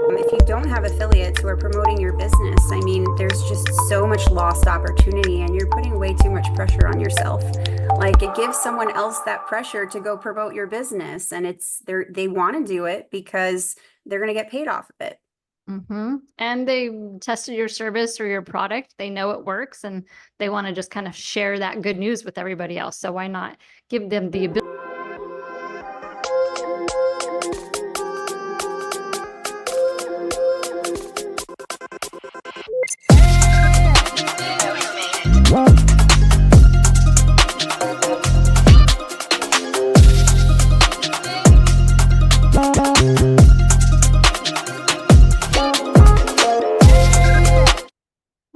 If you don't have affiliates who are promoting your business, I mean, there's just so much lost opportunity and you're putting way too much pressure on yourself. Like it gives someone else that pressure to go promote your business and they want to do it because they're going to get paid off of it. And they tested your service or your product. They know it works and they want to just kind of share that good news with everybody else. So why not give them the ability?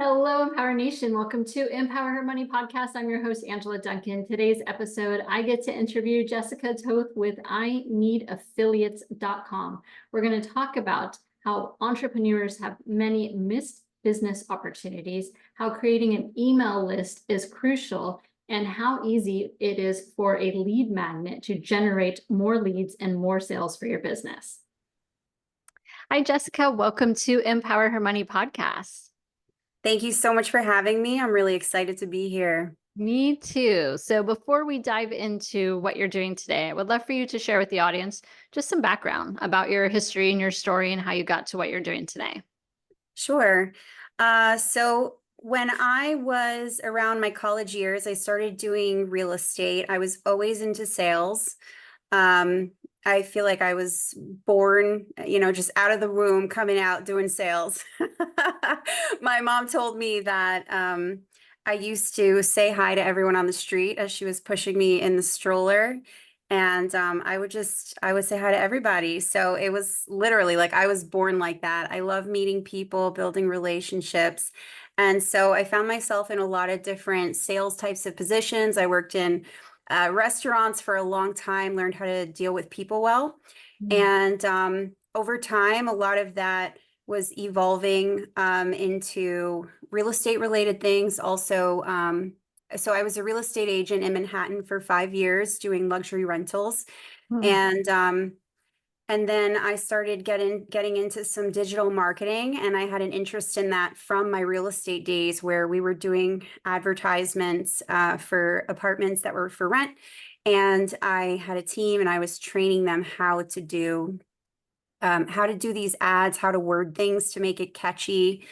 Hello, Empower Nation. Welcome to Empower Her Money podcast. I'm your host, Angela Duncan. Today's episode, I get to interview Jessica Toth with ineedaffiliates.com. We're going to talk about how entrepreneurs have many missed business opportunities, how creating an email list is crucial, and how easy it is for a lead magnet to generate more leads and more sales for your business. Hi, Jessica. Welcome to Empower Her Money podcast. Thank you so much for having me. I'm really excited to be here. Me too. So before we dive into what you're doing today, I would love for you to share with the audience just some background about your history and your story and how you got to what you're doing today. Sure. So when I was around my college years, I started doing real estate. I was always into sales. I feel like I was born, just out of the womb, coming out doing sales. My mom told me that I used to say hi to everyone on the street as she was pushing me in the stroller. And I would say hi to everybody. So it was literally like I was born like that. I love meeting people, building relationships. And so I found myself in a lot of different sales types of positions. I worked in restaurants for a long time, learned how to deal with people well. And over time, a lot of that was evolving into real estate related things. Also, so I was a real estate agent in Manhattan for 5 years doing luxury rentals. And then I started getting into some digital marketing, and I had an interest in that from my real estate days where we were doing advertisements for apartments that were for rent. And I had a team and I was training them how to do these ads, how to word things to make it catchy.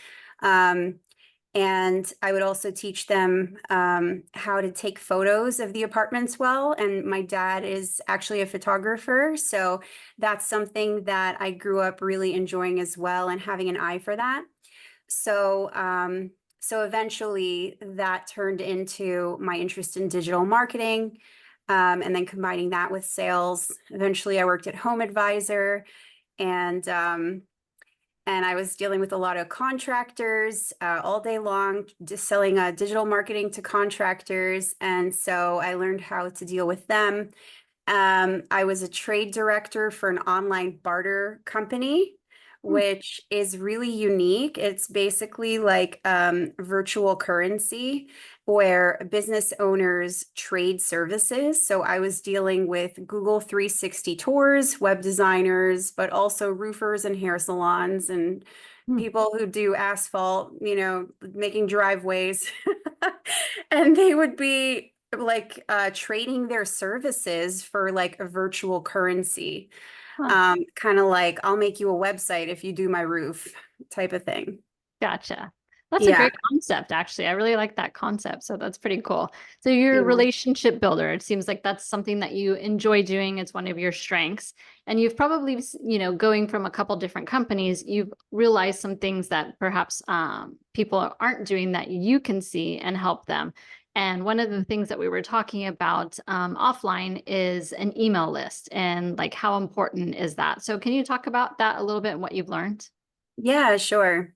And I would also teach them how to take photos of the apartments well. And my dad is actually a photographer. So that's something that I grew up really enjoying as well and having an eye for that. So, so eventually that turned into my interest in digital marketing, and then combining that with sales. Eventually I worked at Home Advisor, and I was dealing with a lot of contractors all day long, just selling digital marketing to contractors. And so I learned how to deal with them. I was a trade director for an online barter company, which is really unique. It's basically like virtual currency where business owners trade services. So I was dealing with Google 360 tours, web designers, but also roofers and hair salons and people who do asphalt, making driveways. And they would be like trading their services for like a virtual currency. Kind of like I'll make you a website if you do my roof type of thing. Gotcha. That's a Yeah. great concept, actually. I really like that concept. So that's pretty cool. So you're a Yeah. relationship builder. It seems like that's something that you enjoy doing. It's one of your strengths. And you've probably, going from a couple different companies, you've realized some things that perhaps people aren't doing that you can see and help them. And one of the things that we were talking about offline is an email list and like how important is that? So can you talk about that a little bit and what you've learned? Yeah, sure.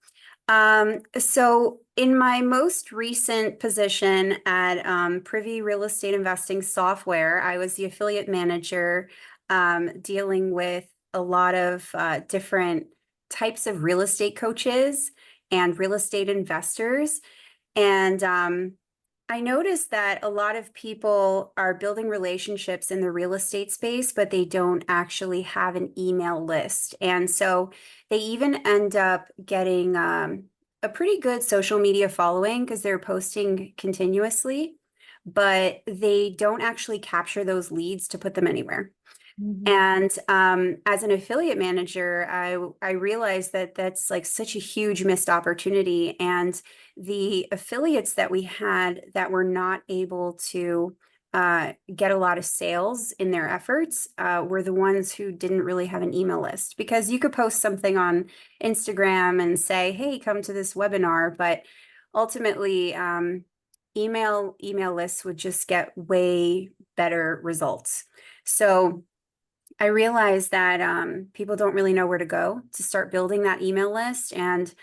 So in my most recent position at Privy Real Estate Investing Software, I was the affiliate manager, dealing with a lot of different types of real estate coaches and real estate investors. And I noticed that a lot of people are building relationships in the real estate space, but they don't actually have an email list. And so they even end up getting a pretty good social media following because they're posting continuously, but they don't actually capture those leads to put them anywhere. Mhm. And as an affiliate manager, I realized that that's like such a huge missed opportunity. And the affiliates that we had that were not able to get a lot of sales in their efforts were the ones who didn't really have an email list. Because you could post something on Instagram and say, "Hey, come to this webinar," but ultimately, email lists would just get way better results. So I realized that people don't really know where to go to start building that email list. And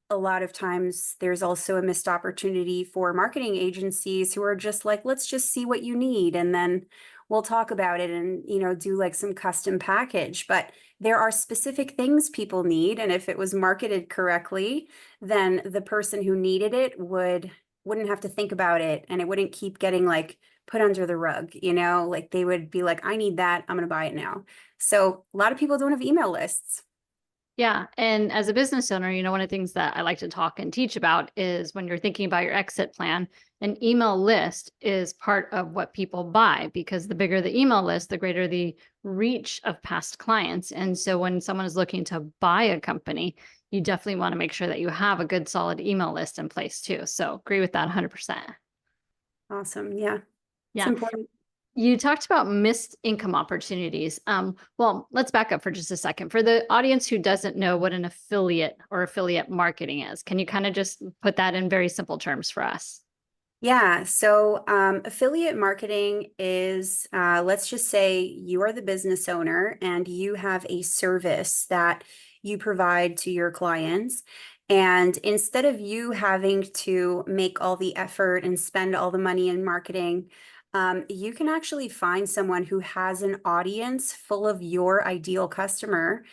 a lot of times there's also a missed opportunity for marketing agencies who are just like, let's just see what you need. And then we'll talk about it and, do like some custom package. But there are specific things people need. And if it was marketed correctly, then the person who needed it wouldn't have to think about it, and it wouldn't keep getting like put under the rug, like they would be like, I need that, I'm going to buy it now. So a lot of people don't have email lists. Yeah. And as a business owner, one of the things that I like to talk and teach about is when you're thinking about your exit plan, an email list is part of what people buy, because the bigger the email list, the greater the reach of past clients. And so when someone is looking to buy a company, you definitely want to make sure that you have a good solid email list in place too. So agree with that 100%. Awesome. Yeah, it's Yeah. important. You talked about missed income opportunities. Well, let's back up for just a second. For the audience who doesn't know what an affiliate or affiliate marketing is, can you kind of just put that in very simple terms for us? Yeah. So affiliate marketing is, let's just say you are the business owner and you have a service that you provide to your clients. And instead of you having to make all the effort and spend all the money in marketing, you can actually find someone who has an audience full of your ideal customer.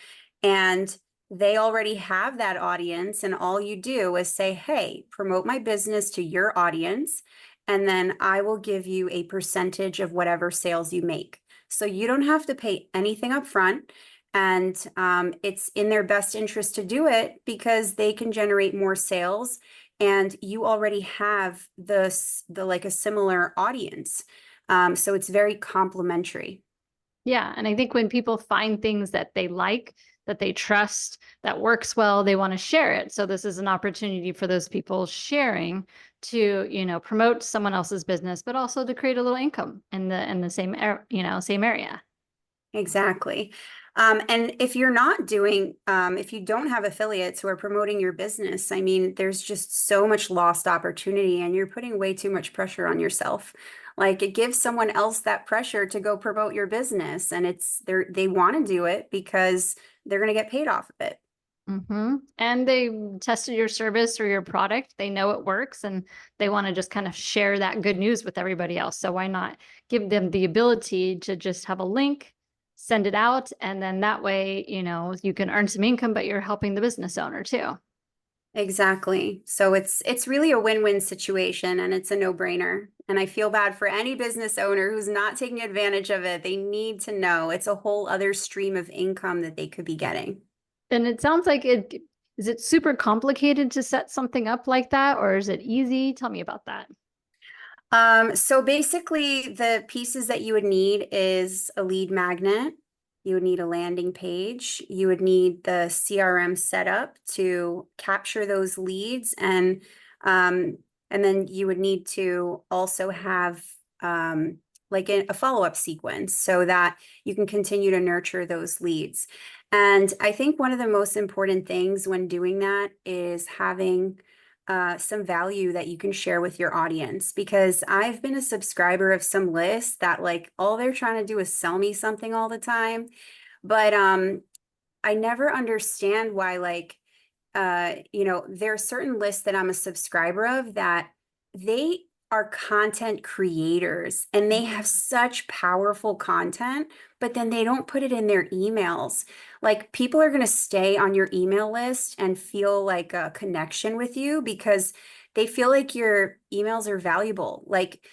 And they already have that audience, and all you do is say, hey, promote my business to your audience, and then I will give you a percentage of whatever sales you make. So you don't have to pay anything up front. And it's in their best interest to do it because they can generate more sales, and you already have the like a similar audience. So it's very complementary. Yeah. And I think when people find things that they like, that they trust, that works well, they want to share it. So this is an opportunity for those people sharing to, promote someone else's business, but also to create a little income in the same, same area. Exactly. And if you're not doing, if you don't have affiliates who are promoting your business, I mean, there's just so much lost opportunity and you're putting way too much pressure on yourself. Like it gives someone else that pressure to go promote your business, and they want to do it because they're going to get paid off of it. And they tested your service or your product. They know it works and they want to just kind of share that good news with everybody else. So why not give them the ability to just have a link, send it out, and then that way, you can earn some income, but you're helping the business owner too. Exactly. So it's really a win-win situation, and it's a no-brainer. And I feel bad for any business owner who's not taking advantage of it. They need to know it's a whole other stream of income that they could be getting. And it sounds like is it super complicated to set something up like that, or is it easy? Tell me about that. So basically the pieces that you would need is a lead magnet. You would need a landing page. You would need the CRM setup to capture those leads, and then you would need to also have like a follow-up sequence so that you can continue to nurture those leads. And I think one of the most important things when doing that is having some value that you can share with your audience, because I've been a subscriber of some lists that like all they're trying to do is sell me something all the time. But I never understand why, like, there are certain lists that I'm a subscriber of that they are content creators and they have such powerful content, but then they don't put it in their emails. Like, people are going to stay on your email list and feel like a connection with you because they feel like your emails are valuable. Like,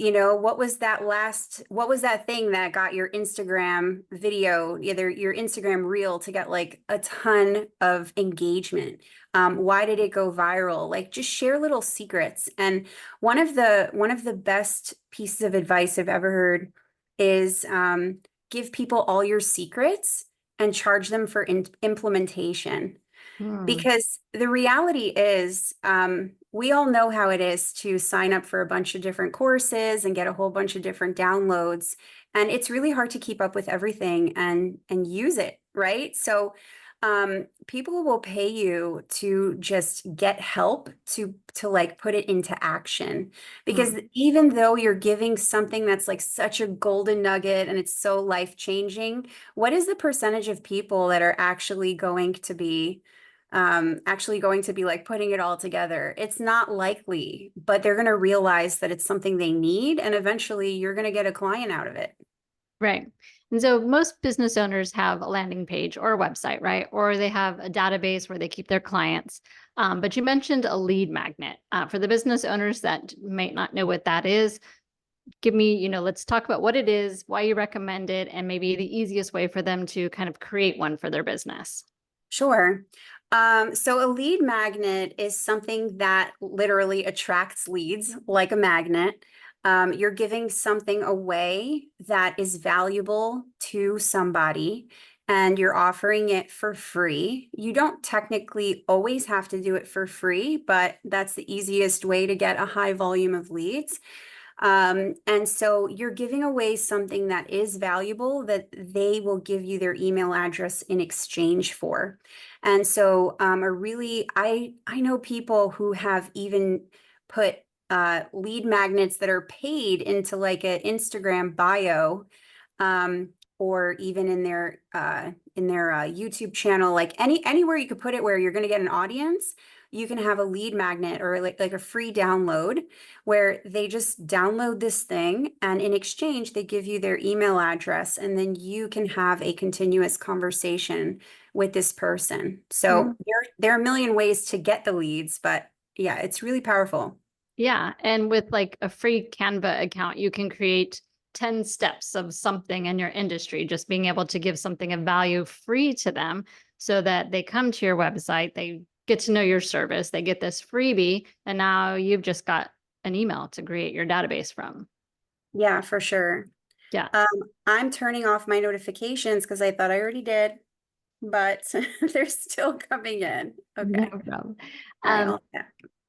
what was that thing that got your Instagram video, either your Instagram reel to get like a ton of engagement? Why did it go viral? Like just share little secrets. And one of the best pieces of advice I've ever heard is give people all your secrets and charge them for implementation. Hmm. Because the reality is, we all know how it is to sign up for a bunch of different courses and get a whole bunch of different downloads. And it's really hard to keep up with everything and use it, right? So people will pay you to just get help to like put it into action. Because Hmm. even though you're giving something that's like such a golden nugget and it's so life-changing, what is the percentage of people that are actually going to be like putting it all together? It's not likely, but they're going to realize that it's something they need, and eventually you're going to get a client out of it. Right. And so most business owners have a landing page or a website, right? Or they have a database where they keep their clients. But you mentioned a lead magnet. For the business owners that might not know what that is, give me, let's talk about what it is, why you recommend it, and maybe the easiest way for them to kind of create one for their business. Sure. So a lead magnet is something that literally attracts leads like a magnet. You're giving something away that is valuable to somebody, and you're offering it for free. You don't technically always have to do it for free, but that's the easiest way to get a high volume of leads. And so you're giving away something that is valuable that they will give you their email address in exchange for. And so I know people who have even put lead magnets that are paid into like an Instagram bio, or even in their YouTube channel, like anywhere you could put it where you're going to get an audience. You can have a lead magnet or like a free download where they just download this thing, and in exchange they give you their email address, and then you can have a continuous conversation with this person. So there are a million ways to get the leads, but yeah, it's really powerful. Yeah. And with like a free Canva account, you can create 10 steps of something in your industry, just being able to give something of value free to them so that they come to your website, they get to know your service, they get this freebie, and now you've just got an email to create your database from. Yeah, for sure. Yeah. Um, I'm turning off my notifications because I thought I already did, but they're still coming in. No Okay. problem. All right. Um,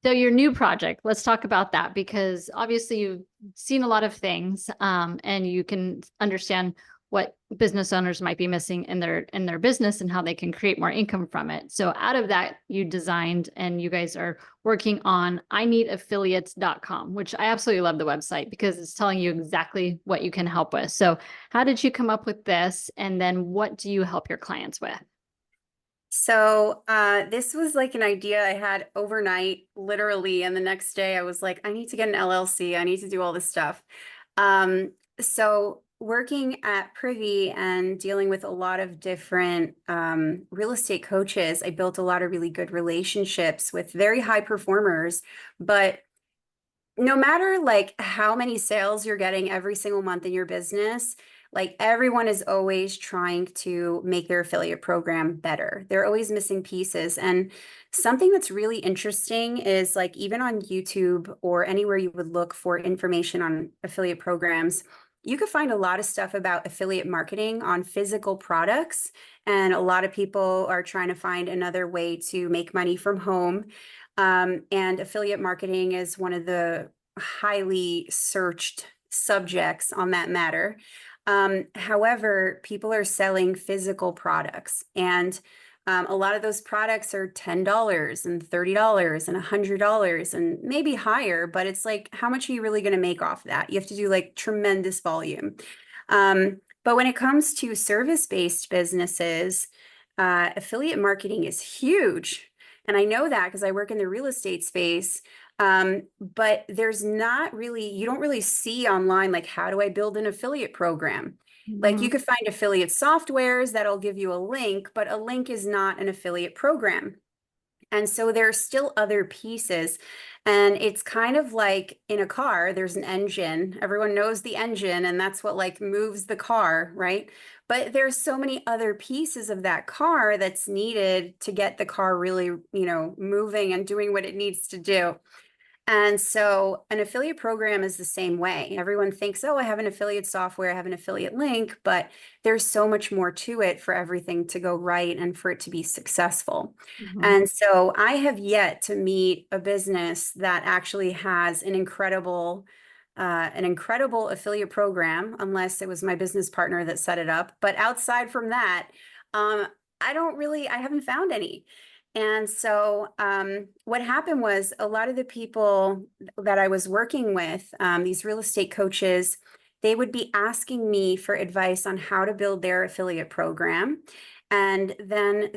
So your new project, let's talk about that because obviously you've seen a lot of things, and you can understand what business owners might be missing in their business and how they can create more income from it. So out of that, you designed and you guys are working on ineedaffiliates.com, which I absolutely love the website because it's telling you exactly what you can help with. So how did you come up with this? And then what do you help your clients with? So this was like an idea I had overnight, literally, and the next day I was like, I need to get an LLC. I need to do all this stuff. So working at Privy and dealing with a lot of different real estate coaches, I built a lot of really good relationships with very high performers. But no matter like how many sales you're getting every single month in your business, like everyone is always trying to make their affiliate program better. They're always missing pieces. And something that's really interesting is like even on YouTube or anywhere you would look for information on affiliate programs, you could find a lot of stuff about affiliate marketing on physical products. And a lot of people are trying to find another way to make money from home. And affiliate marketing is one of the highly searched subjects on that matter. However, people are selling physical products, and a lot of those products are $10 and $30 and $100 and maybe higher, but it's like, how much are you really going to make off that? You have to do like tremendous volume. But when it comes to service-based businesses, affiliate marketing is huge. And I know that because I work in the real estate space. But there's not really, you don't really see online, like, how do I build an affiliate program? Like, you Mhm. could find affiliate softwares that'll give you a link, but a link is not an affiliate program. And so there are still other pieces. And it's kind of like in a car, there's an engine. Everyone knows the engine, and that's what like moves the car, right? But there's so many other pieces of that car that's needed to get the car really, moving and doing what it needs to do. And so an affiliate program is the same way. Everyone thinks, oh, I have an affiliate software, I have an affiliate link, but there's so much more to it for everything to go right and for it to be successful. Mhm. And so I have yet to meet a business that actually has an incredible affiliate program, unless it was my business partner that set it up. But outside from that, um, I haven't found any. And so what happened was a lot of the people that I was working with, these real estate coaches, they would be asking me for advice on how to build their affiliate program. And then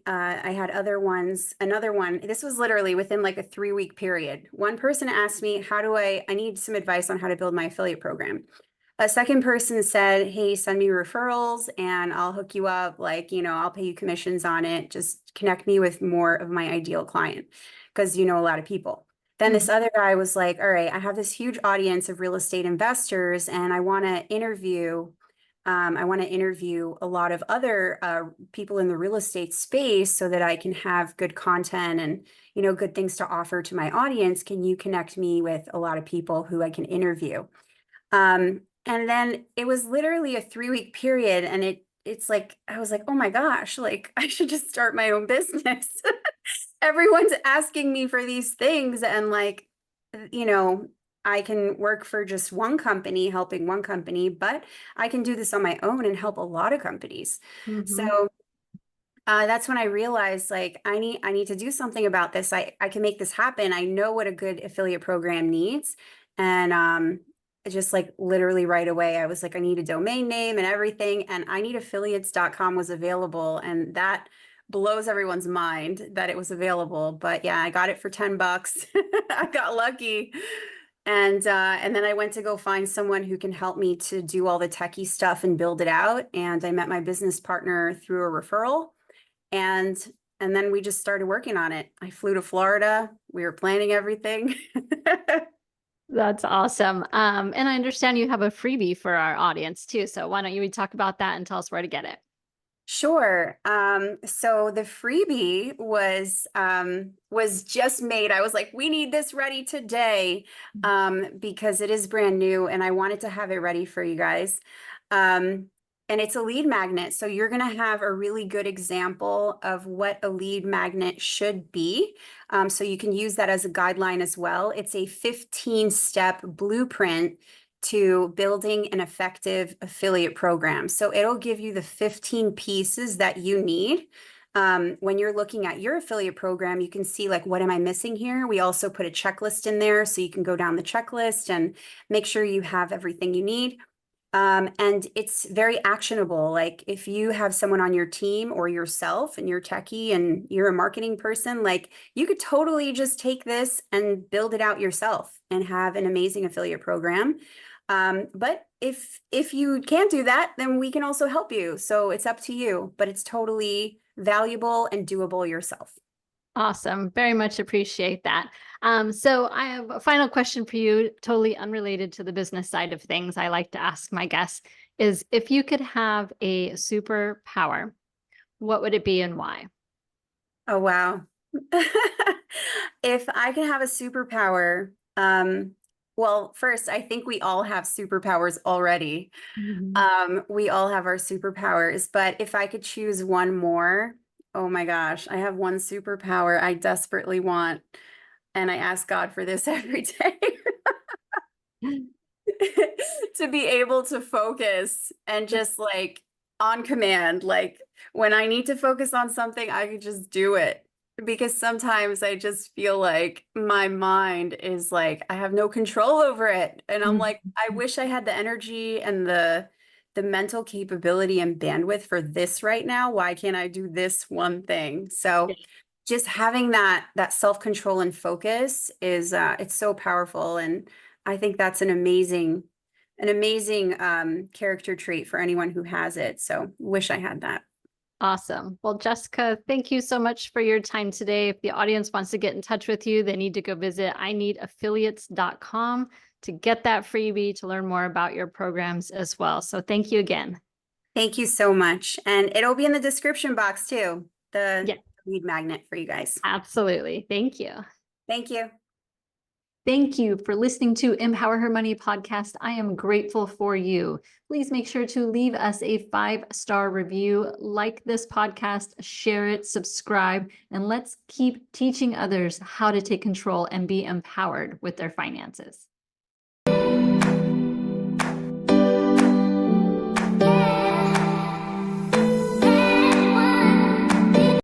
I had another one, this was literally within like a 3-week period. One person asked me, I need some advice on how to build my affiliate program. A second person said, hey, send me referrals and I'll hook you up. Like, I'll pay you commissions on it. Just connect me with more of my ideal client because you know a lot of people. Then this other guy was like, all right, I have this huge audience of real estate investors and I want to interview a lot of other people in the real estate space so that I can have good content and, good things to offer to my audience. Can you connect me with a lot of people who I can interview? And then it was literally a 3-week period and it's like, I was like, oh my gosh, like I should just start my own business. Everyone's asking me for these things and like, you know, I can work for just one company, helping one company, but I can do this on my own and help a lot of companies. Mhm. So that's when I realized like I need to do something about this. I can make this happen. I know what a good affiliate program needs. And just like literally right away, I was like, I need a domain name and everything. And ineedaffiliates.com was available. And that blows everyone's mind that it was available. But yeah, I got it for $10. I got lucky. And then I went to go find someone who can help me to do all the techie stuff and build it out. And I met my business partner through a referral. And and then we just started working on it. I flew to Florida. We were planning everything. That's awesome. And I understand you have a freebie for our audience too. So why don't you talk about that and tell us where to get it? Sure. So the freebie was just made. I was like, we need this ready today, because it is brand new and I wanted to have it ready for you guys. And it's a lead magnet. So you're gonna have a really good example of what a lead magnet should be. So you can use that as a guideline as well. It's a 15-step blueprint to building an effective affiliate program. So it'll give you the 15 pieces that you need. When you're looking at your affiliate program, you can see like, what am I missing here? We also put a checklist in there so you can go down the checklist and make sure you have everything you need. And it's very actionable. Like if you have someone on your team or yourself and you're techie and you're a marketing person, like you could totally just take this and build it out yourself and have an amazing affiliate program. But if you can't do that, then we can also help you. So it's up to you, but it's totally valuable and doable yourself. Awesome. Very much appreciate that. So I have a final question for you, totally unrelated to the business side of things. I like to ask my guests is if you could have a superpower, what would it be and why? Oh, wow. If I could have a superpower, well, first, I think we all have superpowers already. Mhm. We all have our superpowers, but if I could choose one more, oh my gosh, I have one superpower I desperately want, and I ask God for this every day. To be able to focus and just like on command, like when I need to focus on something, I can just do it. Because sometimes I just feel like my mind is like I have no control over it. And I'm like, I wish I had the energy and the mental capability and bandwidth for this right now. Why can't I do this one thing? So just having that self-control and focus is it's so powerful. And I think that's an amazing character trait for anyone who has it. So wish I had that. Awesome. Well, Jessica, thank you so much for your time today. If the audience wants to get in touch with you, they need to go visit ineedaffiliates.com to get that freebie to learn more about your programs as well. So thank you again. Thank you so much. And it'll be in the description box too, the Yeah, lead magnet for you guys. absolutely. Thank you. Thank you. Thank you for listening to Empower Her Money podcast. I am grateful for you. Please make sure to leave us a 5-star review, like this podcast, share it, subscribe, and let's keep teaching others how to take control and be empowered with their finances.